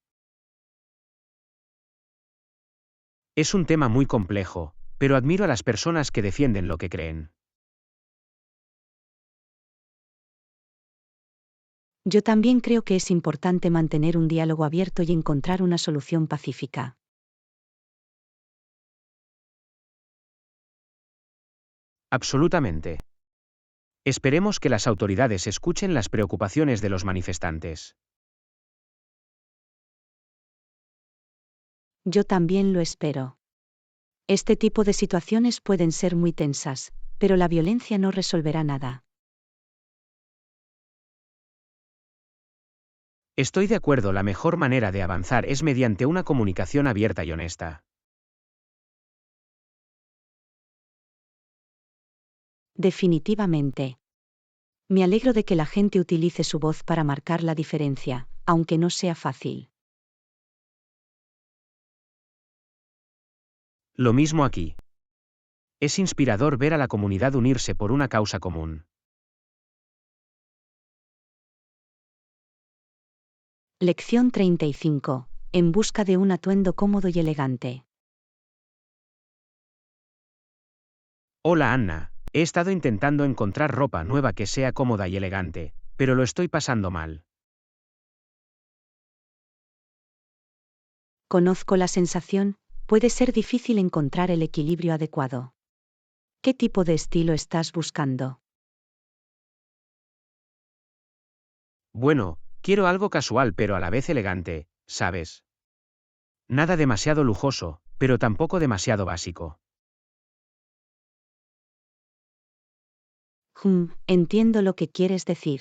Es un tema muy complejo, pero admiro a las personas que defienden lo que creen. Yo también creo que es importante mantener un diálogo abierto y encontrar una solución pacífica. Absolutamente. Esperemos que las autoridades escuchen las preocupaciones de los manifestantes. Yo también lo espero. Este tipo de situaciones pueden ser muy tensas, pero la violencia no resolverá nada. Estoy de acuerdo, la mejor manera de avanzar es mediante una comunicación abierta y honesta. Definitivamente. Me alegro de que la gente utilice su voz para marcar la diferencia, aunque no sea fácil. Lo mismo aquí. Es inspirador ver a la comunidad unirse por una causa común. Lección 35. En busca de un atuendo cómodo y elegante. Hola Anna, he estado intentando encontrar ropa nueva que sea cómoda y elegante, pero lo estoy pasando mal. Conozco la sensación, puede ser difícil encontrar el equilibrio adecuado. ¿Qué tipo de estilo estás buscando? Bueno, quiero algo casual pero a la vez elegante, ¿sabes? Nada demasiado lujoso, pero tampoco demasiado básico. Entiendo lo que quieres decir.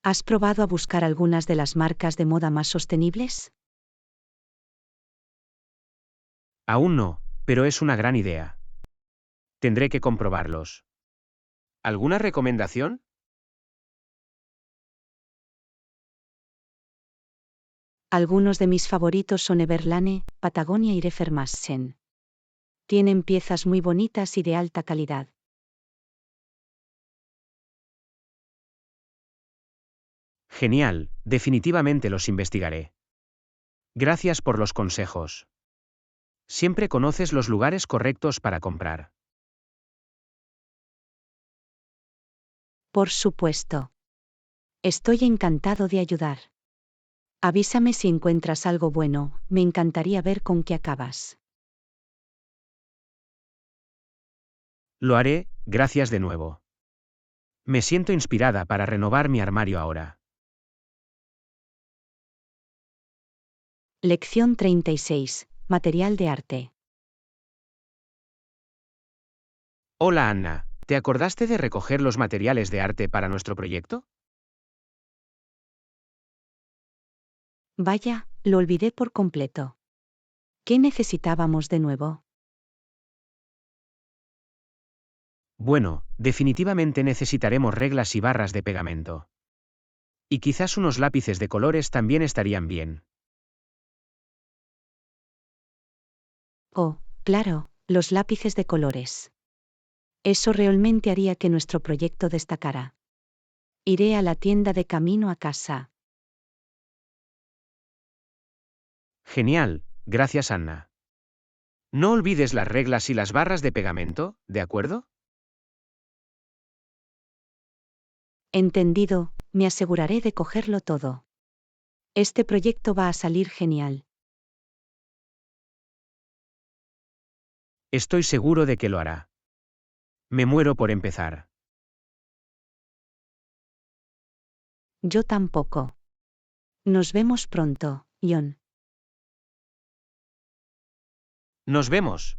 ¿Has probado a buscar algunas de las marcas de moda más sostenibles? Aún no, pero es una gran idea. Tendré que comprobarlos. ¿Alguna recomendación? Algunos de mis favoritos son Everlane, Patagonia y Reformation. Tienen piezas muy bonitas y de alta calidad. Genial, definitivamente los investigaré. Gracias por los consejos. Siempre conoces los lugares correctos para comprar. Por supuesto. Estoy encantado de ayudar. Avísame si encuentras algo bueno, me encantaría ver con qué acabas. Lo haré, gracias de nuevo. Me siento inspirada para renovar mi armario ahora. Lección 36. Material de arte. Hola Anna, ¿te acordaste de recoger los materiales de arte para nuestro proyecto? Vaya, lo olvidé por completo. ¿Qué necesitábamos de nuevo? Bueno, definitivamente necesitaremos reglas y barras de pegamento. Y quizás unos lápices de colores también estarían bien. Oh, claro, los lápices de colores. Eso realmente haría que nuestro proyecto destacara. Iré a la tienda de camino a casa. Genial, gracias Anna. No olvides las reglas y las barras de pegamento, ¿de acuerdo? Entendido, me aseguraré de cogerlo todo. Este proyecto va a salir genial. Estoy seguro de que lo hará. Me muero por empezar. Yo tampoco. Nos vemos pronto, John. Nos vemos.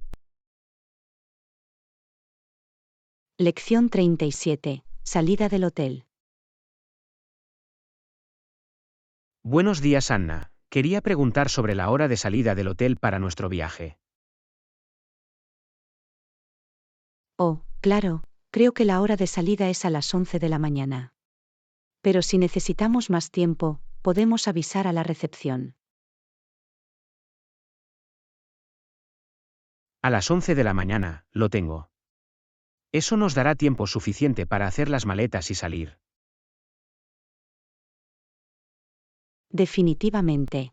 Lección 37. Salida del hotel. Buenos días, Anna. Quería preguntar sobre la hora de salida del hotel para nuestro viaje. Oh, claro, creo que la hora de salida es a las 11 de la mañana. Pero si necesitamos más tiempo, podemos avisar a la recepción. A las 11 de la mañana, lo tengo. Eso nos dará tiempo suficiente para hacer las maletas y salir. Definitivamente.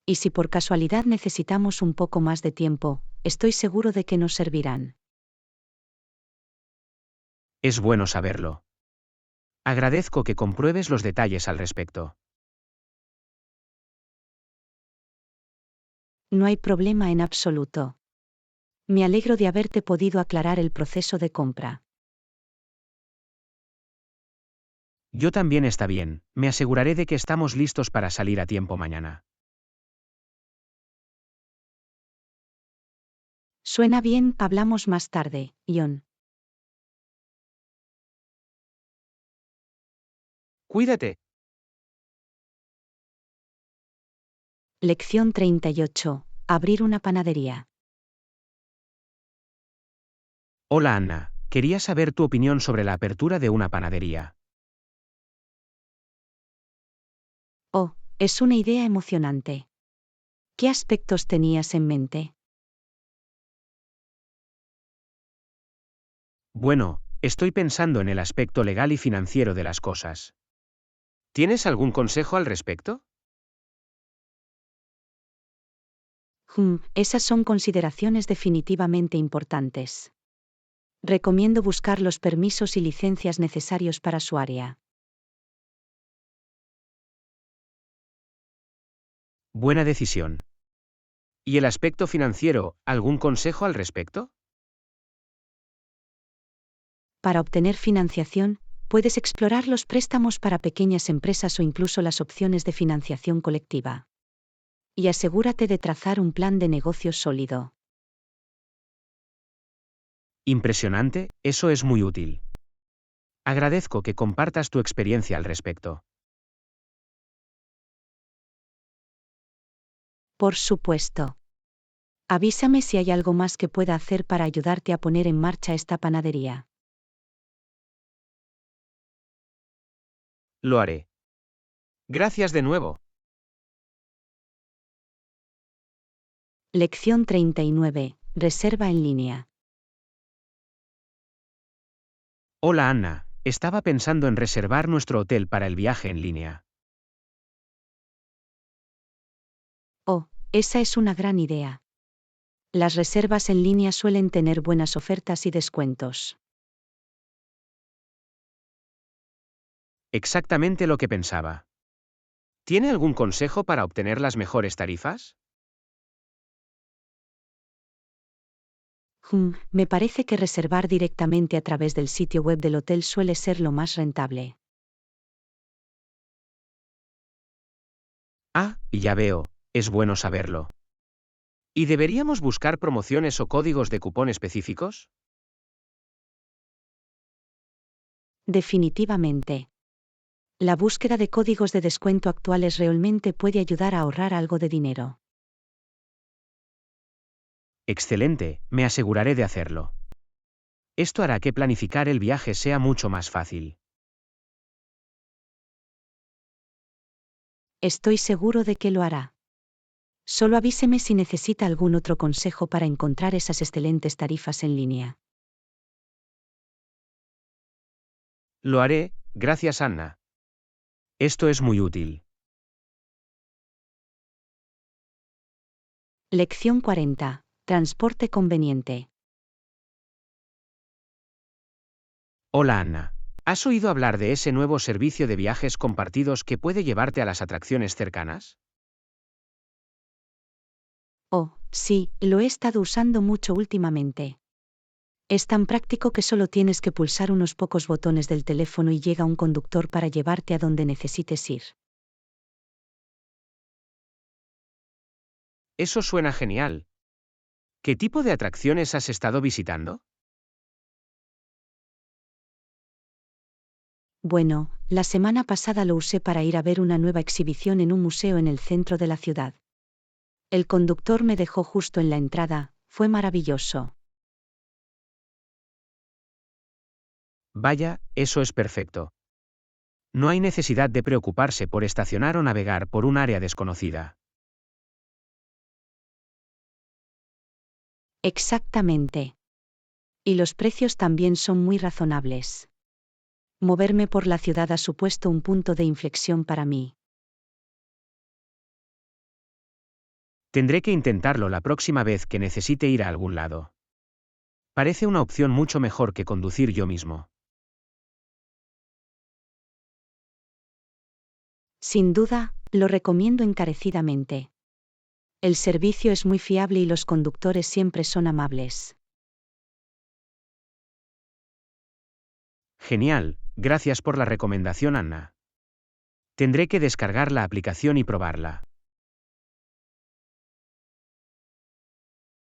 Y si por casualidad necesitamos un poco más de tiempo, estoy seguro de que nos servirán. Es bueno saberlo. Agradezco que compruebes los detalles al respecto. No hay problema en absoluto. Me alegro de haberte podido aclarar el proceso de compra. Yo también está bien, me aseguraré de que estamos listos para salir a tiempo mañana. Suena bien, hablamos más tarde, John. Cuídate. Lección 38. Abrir una panadería. Hola, Anna. Quería saber tu opinión sobre la apertura de una panadería. Oh, es una idea emocionante. ¿Qué aspectos tenías en mente? Bueno, estoy pensando en el aspecto legal y financiero de las cosas. ¿Tienes algún consejo al respecto? Esas son consideraciones definitivamente importantes. Recomiendo buscar los permisos y licencias necesarios para su área. Buena decisión. ¿Y el aspecto financiero, algún consejo al respecto? Para obtener financiación, puedes explorar los préstamos para pequeñas empresas o incluso las opciones de financiación colectiva. Y asegúrate de trazar un plan de negocios sólido. Impresionante, eso es muy útil. Agradezco que compartas tu experiencia al respecto. Por supuesto. Avísame si hay algo más que pueda hacer para ayudarte a poner en marcha esta panadería. Lo haré. Gracias de nuevo. Lección 39. Reserva en línea. Hola, Anna. Estaba pensando en reservar nuestro hotel para el viaje en línea. Oh, esa es una gran idea. Las reservas en línea suelen tener buenas ofertas y descuentos. Exactamente lo que pensaba. ¿Tiene algún consejo para obtener las mejores tarifas? Me parece que reservar directamente a través del sitio web del hotel suele ser lo más rentable. Ah, ya veo, es bueno saberlo. ¿Y deberíamos buscar promociones o códigos de cupón específicos? Definitivamente. La búsqueda de códigos de descuento actuales realmente puede ayudar a ahorrar algo de dinero. Excelente, me aseguraré de hacerlo. Esto hará que planificar el viaje sea mucho más fácil. Estoy seguro de que lo hará. Solo avíseme si necesita algún otro consejo para encontrar esas excelentes tarifas en línea. Lo haré, gracias, Anna. Esto es muy útil. Lección 40. Transporte conveniente. Hola, Anna. ¿Has oído hablar de ese nuevo servicio de viajes compartidos que puede llevarte a las atracciones cercanas? Oh, sí, lo he estado usando mucho últimamente. Es tan práctico que solo tienes que pulsar unos pocos botones del teléfono y llega un conductor para llevarte a donde necesites ir. Eso suena genial. ¿Qué tipo de atracciones has estado visitando? Bueno, la semana pasada lo usé para ir a ver una nueva exhibición en un museo en el centro de la ciudad. El conductor me dejó justo en la entrada, fue maravilloso. Vaya, eso es perfecto. No hay necesidad de preocuparse por estacionar o navegar por un área desconocida. Exactamente. Y los precios también son muy razonables. Moverme por la ciudad ha supuesto un punto de inflexión para mí. Tendré que intentarlo la próxima vez que necesite ir a algún lado. Parece una opción mucho mejor que conducir yo mismo. Sin duda, lo recomiendo encarecidamente. El servicio es muy fiable y los conductores siempre son amables. Genial, gracias por la recomendación, Anna. Tendré que descargar la aplicación y probarla.